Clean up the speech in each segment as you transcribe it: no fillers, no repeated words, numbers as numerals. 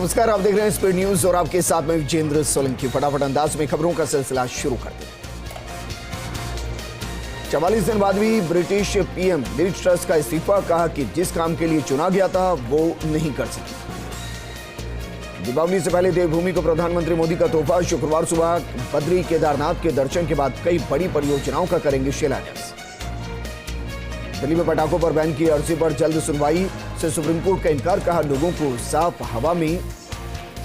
नमस्कार, आप देख रहे हैं स्पीड न्यूज और आपके साथ में विजेंद्र सोलंकी। फटाफट अंदाज में खबरों का सिलसिला शुरू करते हैं। 44 दिन बाद भी ब्रिटिश पीएम लीज ट्रस्ट का इस्तीफा, कहा कि जिस काम के लिए चुना गया था वो नहीं कर सके। दीपावली से पहले देवभूमि को प्रधानमंत्री मोदी का तोहफा, शुक्रवार सुबह बद्री केदारनाथ के दर्शन के बाद कई बड़ी परियोजनाओं का करेंगे शिलान्यास। दिल्ली में पटाखों पर बैन की अर्जी पर जल्द सुनवाई से सुप्रीम कोर्ट का इनकार, कहा लोगों को साफ हवा में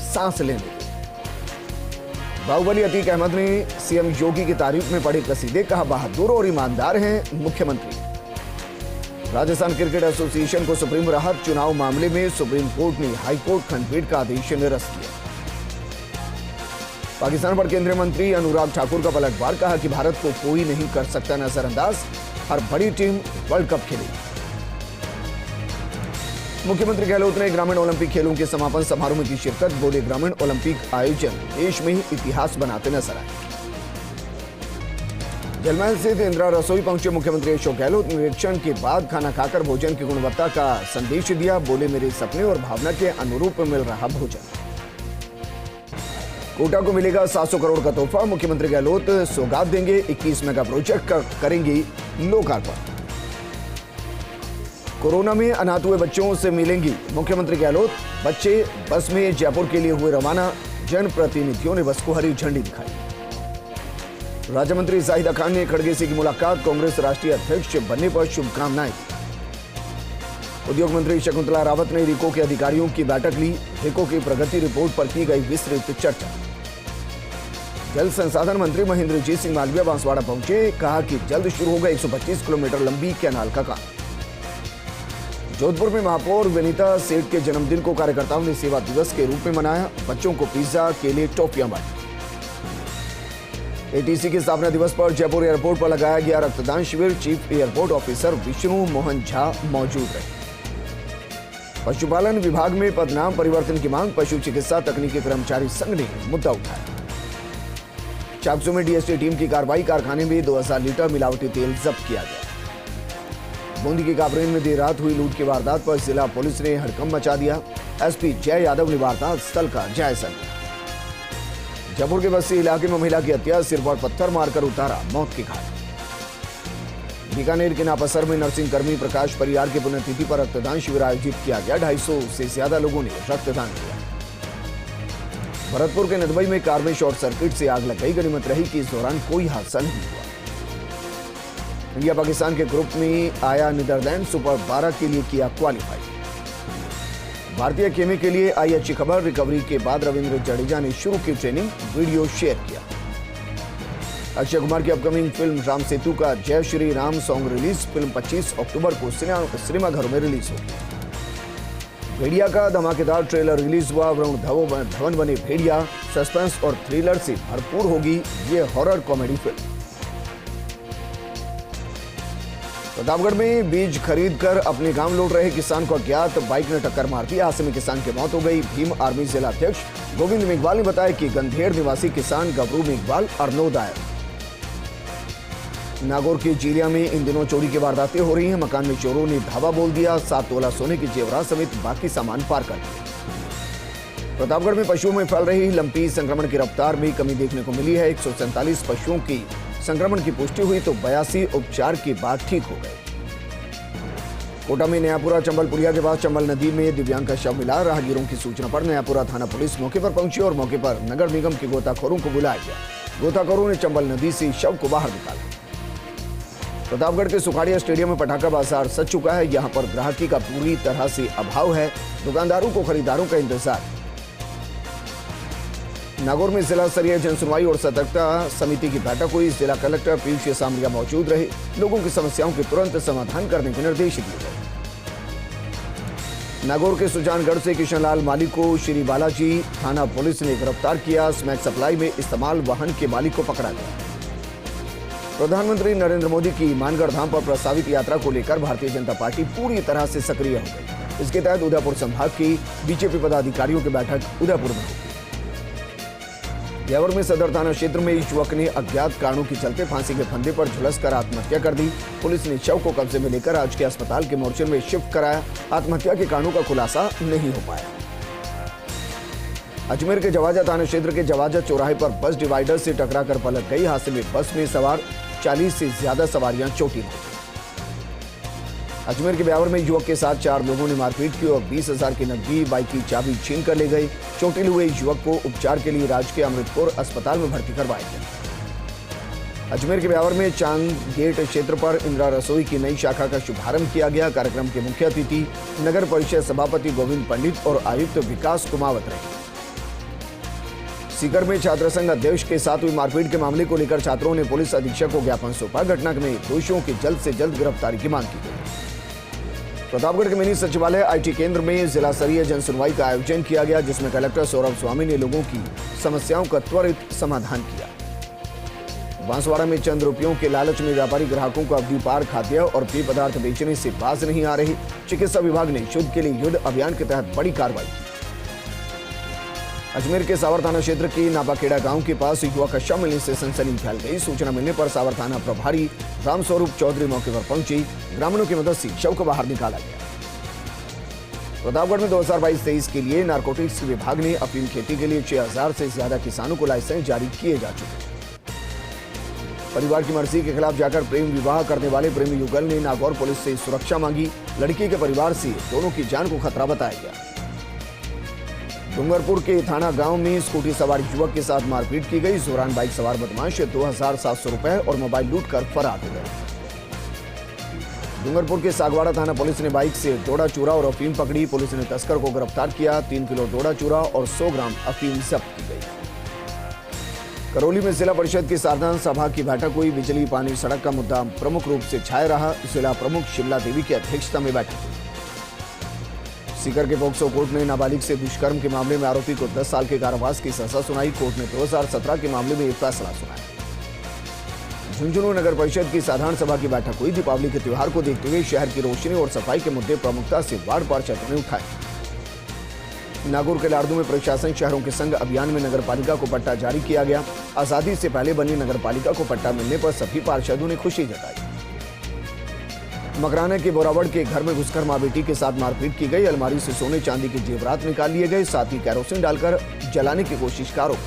सांस लेने दो। बाहुबली अतीक अहमद ने सीएम योगी की तारीफ में पढ़े कसीदे, कहा बहादुर और ईमानदार हैं मुख्यमंत्री। राजस्थान क्रिकेट एसोसिएशन को सुप्रीम राहत, चुनाव मामले में सुप्रीम कोर्ट ने हाईकोर्ट खंडपीठ का आदेश निरस्त किया। पाकिस्तान पर केंद्रीय मंत्री अनुराग ठाकुर का पलटवार, कहा कि भारत को कोई नहीं कर सकता नजरअंदाज, हर बड़ी टीम वर्ल्ड कप खेलेगी। मुख्यमंत्री गहलोत ने ग्रामीण ओलंपिक खेलों के समापन समारोह में की शिरकत, बोले ग्रामीण ओलंपिक आयोजन देश में ही इतिहास बनाते नजर आए। जलमहल स्थित इंदिरा रसोई पहुंचे मुख्यमंत्री अशोक गहलोत, निरीक्षण के बाद खाना खाकर भोजन की गुणवत्ता का संदेश दिया, बोले मेरे सपने और भावना के अनुरूप मिल रहा भोजन। कोटा को मिलेगा 700 करोड़ का तोहफा, मुख्यमंत्री गहलोत सौगात देंगे, 21 मेगा प्रोजेक्ट का करेंगे लोकार्पण। कोरोना में अनाथ हुए बच्चों से मिलेंगी मुख्यमंत्री गहलोत, बच्चे बस में जयपुर के लिए हुए रवाना, जनप्रतिनिधियों ने बस को हरी झंडी दिखाई। राज्य मंत्री जाहिदा खान ने खड़गे से की मुलाकात, कांग्रेस राष्ट्रीय अध्यक्ष बनने पर शुभकामनाएं दी। उद्योग मंत्री शकुंतला रावत ने रिको के अधिकारियों की बैठक ली, रिको की प्रगति रिपोर्ट पर की गई विस्तृत चर्चा। जल संसाधन मंत्री महेंद्रजीत सिंह मालविया बांसवाड़ा पहुंचे, कहा कि जल्द शुरू होगा 125 किलोमीटर लंबी कैनाल का काम। जोधपुर में महापौर विनीता सेठ के जन्मदिन को कार्यकर्ताओं ने सेवा दिवस के रूप में मनाया, बच्चों को पिज्जा, केले, टॉफियां बांटी। एटीसी के स्थापना दिवस पर जयपुर एयरपोर्ट पर लगाया गया रक्तदान शिविर, chief airport officer Vishnu Mohan Jha मौजूद रहे। पशुपालन विभाग में पदनाम परिवर्तन की मांग, पशु चिकित्सा तकनीकी कर्मचारी संघ ने मुद्दा उठाया। चाकसू में डीएसटी टीम की कार्रवाई, कारखाने में 2000 लीटर मिलावटी तेल जब्त किया गया। बूंदी के काबरेन में देर रात हुई लूट की वारदात पर जिला पुलिस ने हड़कंप मचा दिया, एसपी जय यादव ने वारदात स्थल का जायजा लिया। जयपुर के बस्ती इलाके में महिला की हत्या, सिर पर पत्थर मारकर उतारा मौत की घाट। बीकानेर के नापसर में नर्सिंग कर्मी प्रकाश परियार की पुण्यतिथि पर रक्तदान शिविर आयोजित किया गया, 250 से ज्यादा लोगों ने रक्तदान किया। भरतपुर के नदबई में कार में शॉर्ट सर्किट से आग लग गई, गनीमत रही कि इस दौरान कोई हादसा नहीं हुआ। इंडिया पाकिस्तान के ग्रुप में आया नीदरलैंड, सुपर 12 के लिए किया क्वालिफाई। भारतीय खेमे के लिए आई अच्छी खबर, रिकवरी के बाद रविंद्र जडेजा ने शुरू की ट्रेनिंग, वीडियो शेयर किया। अक्षय कुमार की अपकमिंग फिल्म राम सेतु का जय Shri Ram song release, film 25 अक्टूबर को सिनेमाघरों में रिलीज होगी। भेड़िया का धमाकेदार ट्रेलर रिलीज हुआ, वरुण धवन बने भेड़िया, सस्पेंस और थ्रिलर से भरपूर होगी ये हॉरर कॉमेडी फिल्म। प्रतापगढ़ में बीज खरीदकर अपने गांव लौट रहे किसान को अज्ञात बाइक ने टक्कर मार दी, हादसे में किसान की मौत हो गई। भीम आर्मी जिला अध्यक्ष गोविंद मेघवाल ने बताया कि गंधेड़ निवासी किसान गबरू मेघवाल अर्नोद आया। नागौर के जीलिया में इन दिनों चोरी की वारदातें हो रही हैं, मकान में चोरों ने धावा बोल दिया, 7 तोला सोने के जेवरात समेत बाकी सामान पार कर दिए। प्रतापगढ़ में पशुओं में फैल रही लंपी संक्रमण की रफ्तार में कमी देखने को मिली है, 147 पशुओं की संक्रमण की पुष्टि हुई तो 82 उपचार के बाद ठीक हो गए। कोटा में नयापुरा चंबलपुरिया के पास चंबल नदी में दिव्यांग का शव मिला, राहगीरों की सूचना पर नयापुरा थाना पुलिस मौके पर पहुंची और मौके पर नगर निगम के गोताखोरों को बुलाया गया। गोताखोरों ने चंबल नदी से शव को बाहर निकाला। प्रतापगढ़ के सुखाड़िया स्टेडियम में पटाखा बाजार सज चुका है, यहां पर ग्राहकी का पूरी तरह से अभाव है, दुकानदारों को खरीदारों का इंतजार। नागौर में जिला स्तरीय जनसुनवाई और सतर्कता समिति की बैठक हुई, जिला कलेक्टर पीयूष सामरिया मौजूद रहे, लोगों की समस्याओं के तुरंत समाधान करने के निर्देश दिए गए। नागौर के सुजानगढ़ से किशनलाल मालिक को श्री बालाजी थाना पुलिस ने गिरफ्तार किया, स्मैक सप्लाई में इस्तेमाल वाहन के मालिक को पकड़ा गया। प्रधानमंत्री नरेंद्र मोदी की मानगढ़ धाम पर प्रस्तावित यात्रा को लेकर भारतीय जनता पार्टी पूरी तरह से सक्रिय हो गई। इसके तहत उदयपुर संभाग की बीजेपी पदाधिकारियों की बैठक उदयपुर में होगी। ब्यावर में सदर थाना क्षेत्र में युवक ने अज्ञात कारणों के चलते फांसी के फंदे पर झुलसकर आत्महत्या कर दी। पुलिस ने शव को कब्जे में लेकर आज के अस्पताल के मोर्चे में शिफ्ट कराया। आत्महत्या के कारणों का खुलासा नहीं हो पाया। अजमेर के जवाजा थाना क्षेत्र के जवाजा चौराहे पर बस डिवाइडर से टकराकर पलट गई। हादसे में बस में सवार 40 से ज्यादा सवारियां चोटिल हो गई। अजमेर के ब्यावर में युवक के साथ 4 लोगों ने मारपीट की और 20,000 की नकदी, बाइक की चाबी छीन कर ले गए। चोटिल हुए युवक को उपचार के लिए राजकीय अमृतपुर अस्पताल में भर्ती करवाया गया। अजमेर के ब्यावर में चांद गेट क्षेत्र पर इंदिरा रसोई की नई शाखा का शुभारंभ किया गया। कार्यक्रम के मुख्य अतिथि नगर परिषद सभापति गोविंद पंडित और आयुक्त विकास कुमावत रहे। सीकर में छात्र संघ अध्यक्ष के साथ हुई मारपीट के मामले को लेकर छात्रों ने पुलिस अधीक्षक को ज्ञापन सौंपा। घटना में दोषियों की जल्द से जल्द गिरफ्तारी की मांग की गई। प्रतापगढ़ के मिनी सचिवालय IT केंद्र में जिला स्तरीय जन सुनवाई का आयोजन किया गया, जिसमें कलेक्टर सौरभ स्वामी ने लोगों की समस्याओं का त्वरित समाधान किया। बांसवाड़ा में चंद रुपयों के लालच में व्यापारी ग्राहकों को अवधि पार खाद्य और पेय पदार्थ बेचने से बाज नहीं आ रही। चिकित्सा विभाग ने शुद्ध के लिए युद्ध अभियान के तहत बड़ी कार्रवाई की। अजमेर के सावर थाना क्षेत्र के नापाखेड़ा गांव के पास युवक का शव मिलने से सनसनी फैल गई। सूचना मिलने पर सावर थाना प्रभारी रामस्वरूप चौधरी मौके पर पहुंचे। ग्रामीणों की मदद से शव को बाहर निकाला गया। प्रतापगढ़ में 2022-23 के लिए नारकोटिक्स विभाग ने अफीम खेती के लिए 6,000 से ज्यादा किसानों को लाइसेंस जारी किए जा चुके हैं। परिवार की मर्जी के खिलाफ जाकर प्रेम विवाह करने वाले प्रेमी युगल ने नागौर पुलिस से सुरक्षा मांगी। लड़की के परिवार से दोनों की जान को खतरा बताया गया। डूंगरपुर के थाना गांव में स्कूटी सवार युवक के साथ मारपीट की गई। इस दौरान बाइक सवार बदमाश 2,700 रुपए और मोबाइल लूटकर फरार हो गए। डूंगरपुर के सागवाड़ा थाना पुलिस ने बाइक से डोडा चूरा और अफीम पकड़ी। पुलिस ने तस्कर को गिरफ्तार किया। 3 किलो डोडा चूरा और 100 ग्राम अफीम जब्त की गई। करौली में जिला परिषद की साधारण सभा की बैठक हुई। बिजली, पानी, सड़क का मुद्दा प्रमुख रूप से छाया रहा। जिला प्रमुख शिमला देवी की अध्यक्षता में बैठक हुई। सीकर के पोक्सो कोर्ट ने नाबालिग से दुष्कर्म के मामले में आरोपी को 10 साल के कारावास की सजा सुनाई। कोर्ट ने 2017 के मामले में एक फैसला सुनाया। झुंझुनू नगर परिषद की साधारण सभा की बैठक हुई। दीपावली के त्योहार को देखते हुए शहर की रोशनी और सफाई के मुद्दे प्रमुखता से वार्ड पार्षदों ने उठाए। नागौर के लाड़दू में प्रशासन शहरों के संग अभियान में नगर पालिका को पट्टा जारी किया गया। आजादी से पहले बनी नगर पालिका को पट्टा मिलने पर सभी पार्षदों ने खुशी जताई। मकराना के बोरावड़ के घर में घुसकर मां बेटी के साथ मारपीट की गई। अलमारी से सोने चांदी के जेवरात निकाल लिए गए, साथ ही कैरोसिन डालकर जलाने की कोशिश का आरोप।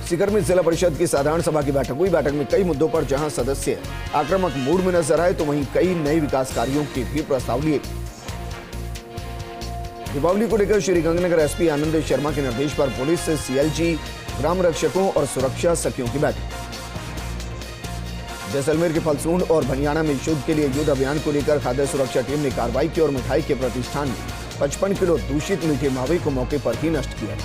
सीकर में जिला परिषद की साधारण सभा की बैठक हुई। बैठक में कई मुद्दों पर जहां सदस्य आक्रामक मूड में नजर आए, तो वहीं कई नए विकास कार्यों के भी प्रस्ताव लिए। दीपावली को लेकर श्रीगंगानगर SP आनंद शर्मा के निर्देश पर पुलिस, CLG, ग्राम रक्षकों और सुरक्षा सखियों की बैठक। जैसलमेर के फलसूंड और भनियाना में शुद्ध के लिए युद्ध अभियान को लेकर खाद्य सुरक्षा टीम ने कार्रवाई की और मिठाई के प्रतिष्ठान में 55 किलो दूषित मीठे मावे को मौके पर ही नष्ट किया।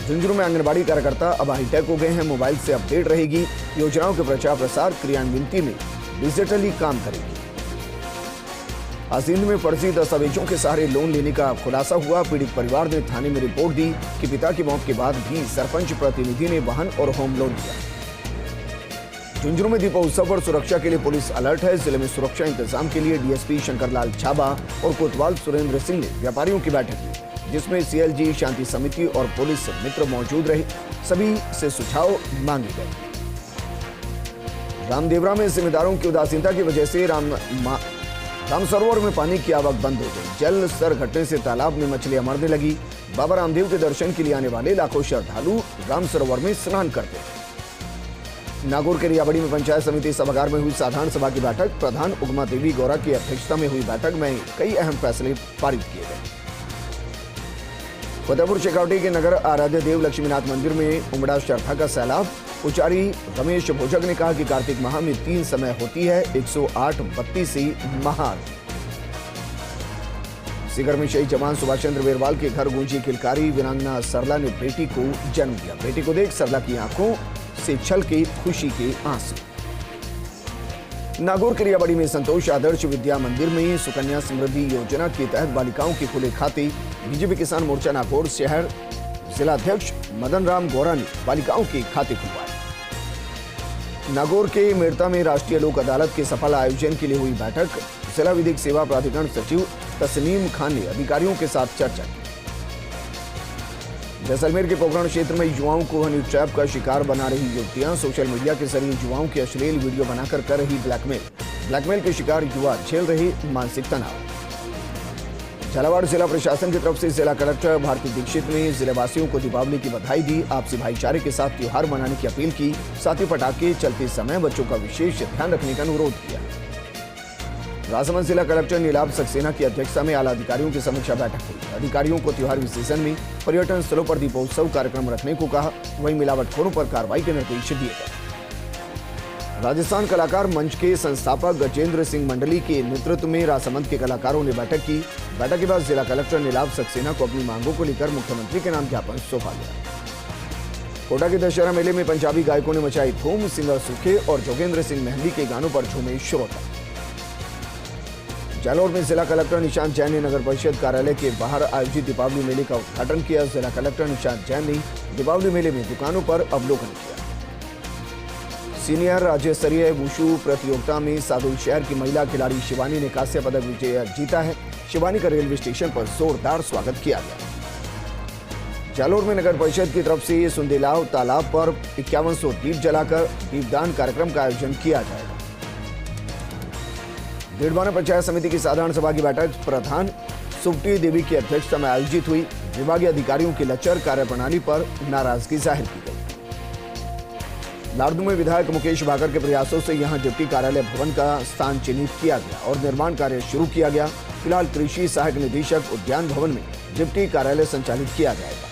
झुंझुनू में आंगनबाड़ी कार्यकर्ता अब हाईटेक हो गए हैं। मोबाइल से अपडेट रहेगी। योजनाओं के प्रचार प्रसार क्रियान्वित में डिजिटली काम करेगी। आसिंद में फर्जी दस्तावेजों के सहारे लोन लेने का खुलासा हुआ। पीड़ित परिवार ने थाने में रिपोर्ट दी कि पिता की मौत के बाद भी सरपंच प्रतिनिधि ने वाहन और होम लोन दिया। झुंझुनू में दीपोत्सव पर सुरक्षा के लिए पुलिस अलर्ट है। जिले में सुरक्षा इंतजाम के लिए DSP शंकरलाल छाबा और कोतवाल सुरेंद्र सिंह ने व्यापारियों की बैठक की, जिसमें CLG, शांति समिति और पुलिस मित्र मौजूद रहे। सभी से सुझाव मांगे गए। रामदेवरा में जिम्मेदारों की उदासीनता की वजह से राम सरोवर में पानी की आवक बंद हो गई। जल स्तर घटने से तालाब में मछलियां मरने लगी। बाबा रामदेव के दर्शन के लिए आने वाले लाखों श्रद्धालु राम सरोवर में स्नान करते हैं। नागौर के रियाबड़ी में पंचायत समिति सभागार में हुई साधारण सभा की बैठक। प्रधान उगमा देवी गौरा की अध्यक्षता में हुई बैठक में कई अहम फैसले पारित किए गए। फतेहपुर शेखावटी के नगर आराध्य देव लक्ष्मीनाथ मंदिर में उमड़ा श्रद्धा का सैलाब। पुजारी रमेश भोजक ने कहा कि कार्तिक माह में 3 समय होती है, 108 32 महाआरती। सीकर में शहीद जवान सुभाष चंद्र बेरवाल के घर गूंजी किलकारी। वीरांगना सरला ने बेटी को जन्म दिया। बेटी को देख सरला की आंखों से छलके खुशी के आंसू। नागौर के रियाबड़ी में संतोष आदर्श विद्या मंदिर में सुकन्या समृद्धि योजना के तहत बालिकाओं के खुले खाते। बीजेपी किसान मोर्चा नागौर शहर जिलाध्यक्ष मदन राम गौरा ने बालिकाओं के खाते खुलवाए। नागौर के मेड़ता में राष्ट्रीय लोक अदालत के सफल आयोजन के लिए हुई बैठक। जिला विधिक सेवा प्राधिकरण सचिव तस्नीम खान ने अधिकारियों के साथ चर्चा की। जैसलमेर के पोखरण क्षेत्र में युवाओं को हनी ट्रैप का शिकार बना रही युवतियां। सोशल मीडिया के जरिए युवाओं की अश्लील वीडियो बनाकर कर रही ब्लैकमेल के शिकार युवा झेल रहे मानसिक तनाव। झालावाड़ जिला प्रशासन की तरफ से जिला कलेक्टर भारती दीक्षित ने जिलेवासियों को दीपावली की बधाई दी, आपसी भाईचारे के साथ त्योहार मनाने की अपील की, साथ ही पटाखे चलते समय बच्चों का विशेष ध्यान रखने का अनुरोध किया। राजसमंद जिला कलेक्टर नीलाभ सक्सेना की अध्यक्षता में आला अधिकारियों की समीक्षा बैठक हुई। अधिकारियों को त्योहारी सीजन में पर्यटन स्थलों पर दीपोत्सव कार्यक्रम रखने को कहा, वहीं मिलावटखोरों पर कार्रवाई के निर्देश दिए गए। राजस्थान कलाकार मंच के संस्थापक गजेंद्र सिंह मंडली के नेतृत्व में राजसमंद के कलाकारों ने बैठक की। बैठक के बाद जिला कलेक्टर नीलाभ सक्सेना को अपनी मांगों को लेकर मुख्यमंत्री के नाम ज्ञापन सौंपा गया। कोटा के दशहरा मेले में पंजाबी गायकों ने मचाई धूम, सिंगर सूखे और जोगेंद्र सिंह मेहंदी के गानों पर झूमे श्रोता। जालौर में जिला कलेक्टर निशांत जैन ने नगर परिषद कार्यालय के बाहर आयोजित दीपावली मेले का उद्घाटन किया। जिला कलेक्टर निशांत जैन ने दीपावली मेले में दुकानों पर अवलोकन किया। सीनियर राज्य स्तरीय वुशु प्रतियोगिता में सादुल शहर की महिला खिलाड़ी शिवानी ने कांस्य पदक विजय जीता है। शिवानी का रेलवे स्टेशन पर जोरदार स्वागत किया गया। जालौर में नगर परिषद की तरफ से सुंदेलाव तालाब पर 5100 दीप जलाकर दीपदान कार्यक्रम का आयोजन किया जाएगा। डेढ़वाना पंचायत समिति की साधारण सभा की बैठक प्रधान सुप्टी देवी की अध्यक्षता में आयोजित हुई। विभागीय अधिकारियों की लचर कार्यप्रणाली पर नाराजगी जाहिर की गई। लाड़दू में विधायक मुकेश भाकर के प्रयासों से यहां डिप्टी कार्यालय भवन का स्थान चिन्हित किया गया और निर्माण कार्य शुरू किया गया। फिलहाल कृषि सहायक निदेशक उद्यान भवन में डिप्टी कार्यालय संचालित किया जाएगा।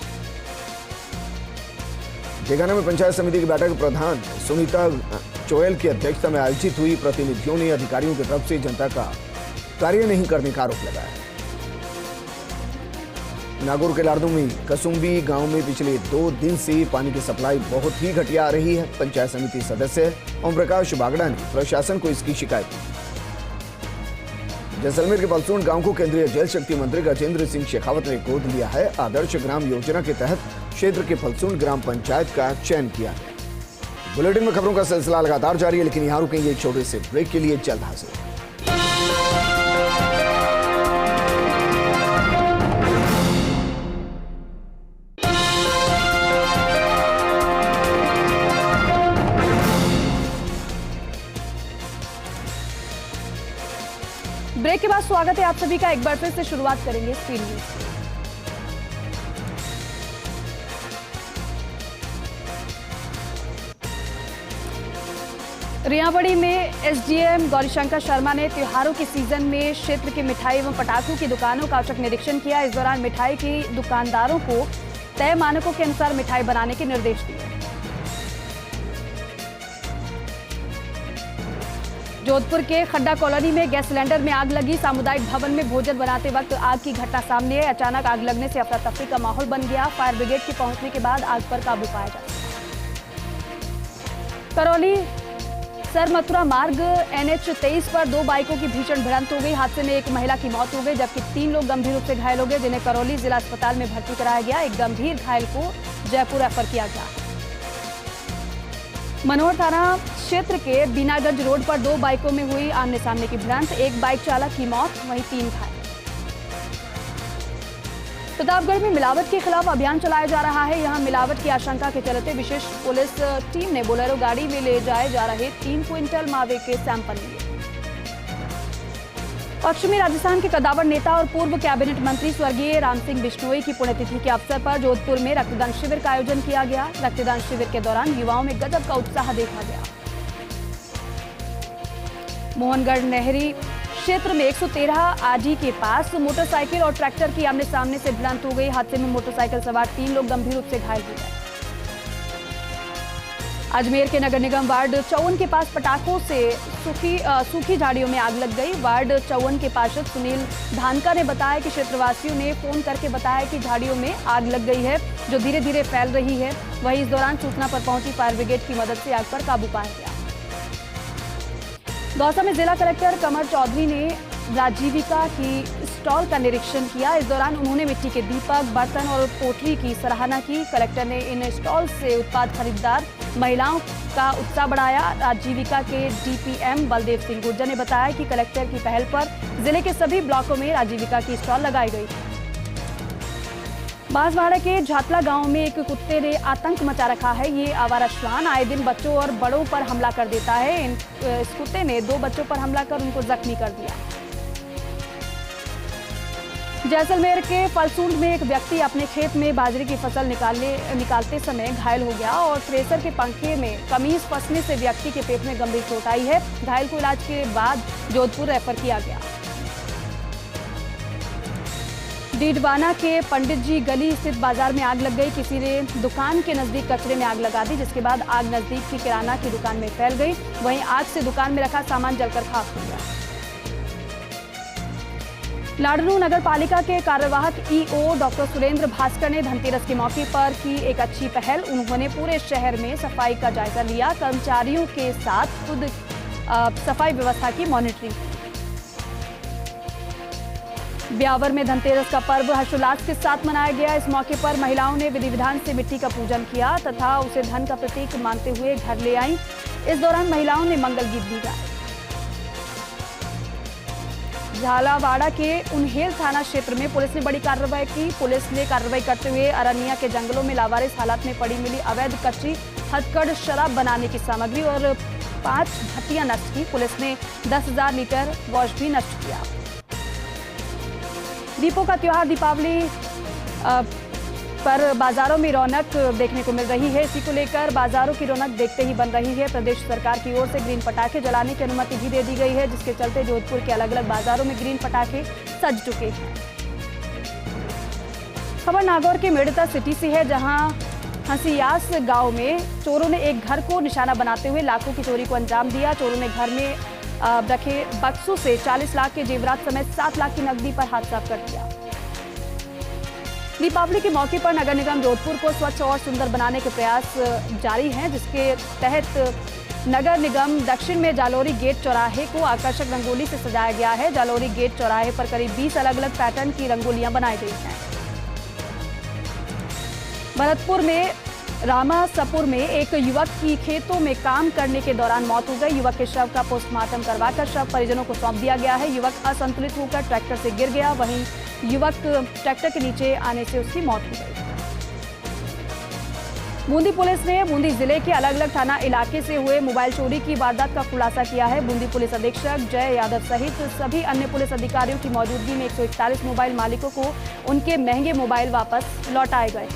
डेगाना में पंचायत समिति की बैठक प्रधान सुनीता चोयल की अध्यक्षता में आयोजित हुई। प्रतिनिधियों ने अधिकारियों की तरफ से जनता का कार्य नहीं करने का आरोप लगाया। नागौर के लाड़दू में कसुम्बी गांव में पिछले 2 दिन से पानी की सप्लाई बहुत ही घटिया आ रही है। पंचायत समिति सदस्य ओम प्रकाश बागड़ा ने प्रशासन को इसकी शिकायत की। जैसलमेर के पलसून गांव को केंद्रीय जल शक्ति मंत्री गजेंद्र सिंह शेखावत ने गोद लिया है। आदर्श ग्राम योजना के तहत क्षेत्र के पलसून ग्राम पंचायत का चयन किया गया। बुलेटिन में खबरों का सिलसिला लगातार जारी है, लेकिन यहां रुकेंगे एक छोटे से ब्रेक के लिए। जल्द हाजिर। ब्रेक के बाद स्वागत है आप सभी का। एक बार फिर से शुरुआत करेंगे स्पीड न्यूज। रियाबड़ी में एसडीएम गौरीशंकर शर्मा ने त्योहारों के सीजन में क्षेत्र की मिठाई एवं पटाखों की दुकानों का औचक निरीक्षण किया। इस दौरान मिठाई की दुकानदारों को तय मानकों के अनुसार मिठाई बनाने के निर्देश दिए। जोधपुर के खड्डा कॉलोनी में गैस सिलेंडर में आग लगी। सामुदायिक भवन में भोजन बनाते वक्त आग की घटना सामने आई। अचानक आग लगने से अफरा तफरी का माहौल बन गया। फायर ब्रिगेड के पहुंचने के बाद आग पर काबू पाया जा सका। करौली सर मथुरा मार्ग NH 23 पर 2 बाइकों की भीषण भिड़ंत हो गई। हादसे में एक महिला की मौत हो गई, जबकि 3 लोग गंभीर रूप से घायल हो गए, जिन्हें करौली जिला अस्पताल में भर्ती कराया गया। एक गंभीर घायल को जयपुर रेफर किया गया। मनोहर थाना क्षेत्र के बीनागंज रोड पर 2 बाइकों में हुई आमने सामने की भिड़ंत। एक बाइक चालक की मौत, वहीं 3 घायल। प्रतापगढ़ में मिलावट के खिलाफ अभियान चलाया जा रहा है। यहां मिलावट की आशंका के चलते विशेष पुलिस टीम ने बोलेरो गाड़ी में ले जाए जा रहे 3 क्विंटल मावे के सैंपल लिए। पश्चिमी राजस्थान के कद्दावर नेता और पूर्व कैबिनेट मंत्री स्वर्गीय राम सिंह बिश्नोई की पुण्यतिथि के अवसर पर जोधपुर में रक्तदान शिविर का आयोजन किया गया। रक्तदान शिविर के दौरान युवाओं में गजब का उत्साह देखा गया। मोहनगढ़ नहरी क्षेत्र में 113 आजी के पास मोटरसाइकिल और ट्रैक्टर की आमने सामने से भिड़ंत हो गई। हादसे में मोटरसाइकिल सवार 3 लोग गंभीर रूप से घायल हो गए। अजमेर के नगर निगम वार्ड 54 के पास पटाखों से सूखी झाड़ियों में आग लग गई। वार्ड 54 के पार्षद सुनील धानका ने बताया कि क्षेत्रवासियों ने फोन करके बताया कि झाड़ियों में आग लग गई है, जो धीरे धीरे फैल रही है। वहीं इस दौरान सूचना पर पहुंची फायर ब्रिगेड की मदद से आग पर काबू पाया गया। दौसा में जिला कलेक्टर कमर चौधरी ने राजीविका की स्टॉल का निरीक्षण किया। इस दौरान उन्होंने मिट्टी के दीपक, बर्तन और पोटली की सराहना की। कलेक्टर ने इन स्टॉल से उत्पाद खरीदार महिलाओं का उत्साह बढ़ाया। राजीविका के DPM बलदेव सिंह गुर्जर ने बताया कि कलेक्टर की पहल पर जिले के सभी ब्लॉकों में राजीविका की स्टॉल लगाई गई। बांसवाड़ा के झातला गांव में एक कुत्ते ने आतंक मचा रखा है। ये आवारा श्वान आए दिन बच्चों और बड़ों पर हमला कर देता है। इस कुत्ते ने 2 बच्चों पर हमला कर उनको जख्मी कर दिया। जैसलमेर के फलसूंड में एक व्यक्ति अपने खेत में बाजरे की फसल निकालते समय घायल हो गया और थ्रेसर के पंखे में कमीज फंसने से व्यक्ति के पेट में गंभीर चोट आई है। घायल को इलाज के बाद जोधपुर रेफर किया गया। डीडवाना के पंडित जी गली स्थित बाजार में आग लग गई। किसी ने दुकान के नजदीक कचरे में आग लगा दी, जिसके बाद आग नजदीक की किराना की दुकान में फैल गई। वहीं आग से दुकान में रखा सामान जलकर खाक हो गया। लाडनू नगर पालिका के कार्यवाहक ईओ डॉक्टर सुरेंद्र भास्कर ने धनतेरस के मौके पर की एक अच्छी पहल। उन्होंने पूरे शहर में सफाई का जायजा लिया, कर्मचारियों के साथ खुद सफाई व्यवस्था की मॉनिटरिंग। ब्यावर में धनतेरस का पर्व हर्षोल्लास के साथ मनाया गया। इस मौके पर महिलाओं ने विधि विधान से मिट्टी का पूजन किया तथा उसे धन का प्रतीक मानते हुए घर ले आईं। इस दौरान महिलाओं ने मंगल गीत भी गाए। झालावाड़ा के उन्हेल थाना क्षेत्र में पुलिस ने बड़ी कार्रवाई की। पुलिस ने कार्रवाई करते हुए अरनिया के जंगलों में लावारिस हालत में पड़ी मिली अवैध कच्ची हथकढ़ शराब बनाने की सामग्री और 5 भट्टियां नष्ट की। पुलिस ने 10,000 लीटर वॉश भी नष्ट किया। दीपों का त्योहार दीपावली पर बाजारों में रौनक देखने को मिल रही है। इसी को लेकर बाजारों की रौनक देखते ही बन रही है। प्रदेश सरकार की ओर से ग्रीन पटाखे जलाने की अनुमति भी दे दी गई है, जिसके चलते जोधपुर के अलग अलग बाजारों में ग्रीन पटाखे सज चुके हैं। खबर नागौर के मेड़ता सिटी से है, जहां हंसियास गांव में चोरों ने एक घर को निशाना बनाते हुए लाखों की चोरी को अंजाम दिया। चोरों ने घर में रखे बक्सों से 40 लाख के जेवरात समेत 7 लाख की नकदी पर हाथ साफ कर दिया। दीपावली के मौके पर नगर निगम जोधपुर को स्वच्छ और सुंदर बनाने के प्रयास जारी हैं, जिसके तहत नगर निगम दक्षिण में जालोरी गेट चौराहे को आकर्षक रंगोली से सजाया गया है। जालोरी गेट चौराहे पर करीब 20 अलग अलग पैटर्न की रंगोलियां बनाई गई हैं। भरतपुर में रामासपुर में एक युवक की खेतों में काम करने के दौरान मौत हो गई। युवक के शव का पोस्टमार्टम करवाकर शव परिजनों को सौंप दिया गया है। युवक असंतुलित होकर ट्रैक्टर से गिर गया, वहीं युवक ट्रैक्टर के नीचे आने से उसकी मौत हो गई। बूंदी पुलिस ने बूंदी जिले के अलग अलग थाना इलाके से हुए मोबाइल चोरी की वारदात का खुलासा किया है। बूंदी पुलिस अधीक्षक जय यादव सहित सभी अन्य पुलिस अधिकारियों की मौजूदगी में 141 मोबाइल मालिकों को उनके महंगे मोबाइल वापस लौटाए गए।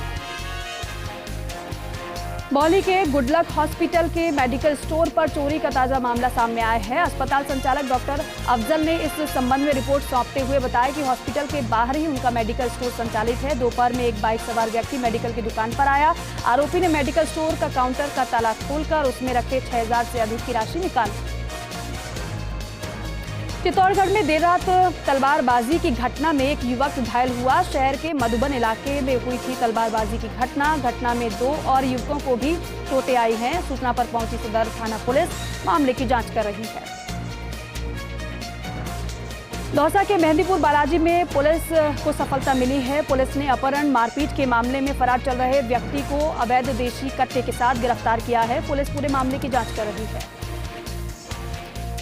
बौली के गुडलक हॉस्पिटल के मेडिकल स्टोर पर चोरी का ताजा मामला सामने आया है। अस्पताल संचालक डॉक्टर अफजल ने इस संबंध में रिपोर्ट सौंपते हुए बताया कि हॉस्पिटल के बाहर ही उनका मेडिकल स्टोर संचालित है। दोपहर में एक बाइक सवार व्यक्ति मेडिकल की दुकान पर आया। आरोपी ने मेडिकल स्टोर का काउंटर का ताला खोलकर उसमें रखे 6,000 से अधिक की राशि निकाली। चित्तौड़गढ़ में देर रात तलवारबाजी की घटना में एक युवक घायल हुआ। शहर के मधुबन इलाके में हुई थी तलवारबाजी की घटना में 2 और युवकों को भी चोटें आई हैं। सूचना पर पहुंची सदर थाना पुलिस मामले की जांच कर रही है। दौसा के मेहंदीपुर बालाजी में पुलिस को सफलता मिली है। पुलिस ने अपहरण मारपीट के मामले में फरार चल रहे व्यक्ति को अवैध देशी कट्टे के साथ गिरफ्तार किया है। पुलिस पूरे मामले की जांच कर रही है।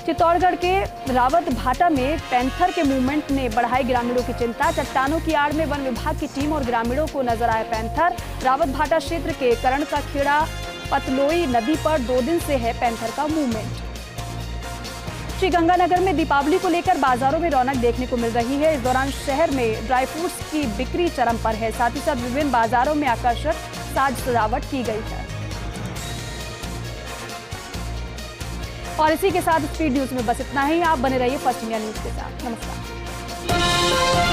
चित्तौड़गढ़ के रावत भाटा में पैंथर के मूवमेंट ने बढ़ाई ग्रामीणों की चिंता। चट्टानों की आड़ में वन विभाग की टीम और ग्रामीणों को नजर आए पैंथर। रावत भाटा क्षेत्र के करण का खेड़ा पतलोई नदी पर 2 दिन से है पैंथर का मूवमेंट। श्रीगंगानगर में दीपावली को लेकर बाजारों में रौनक देखने को मिल रही है। इस दौरान शहर में ड्राई फ्रूट्स की बिक्री चरम पर है। साथ ही साथ विभिन्न बाजारों में आकर्षक साज सजावट की गई है। और इसी के साथ स्पीड न्यूज में बस इतना ही। आप बने रहिए फर्स्ट इंडिया न्यूज के साथ। नमस्कार।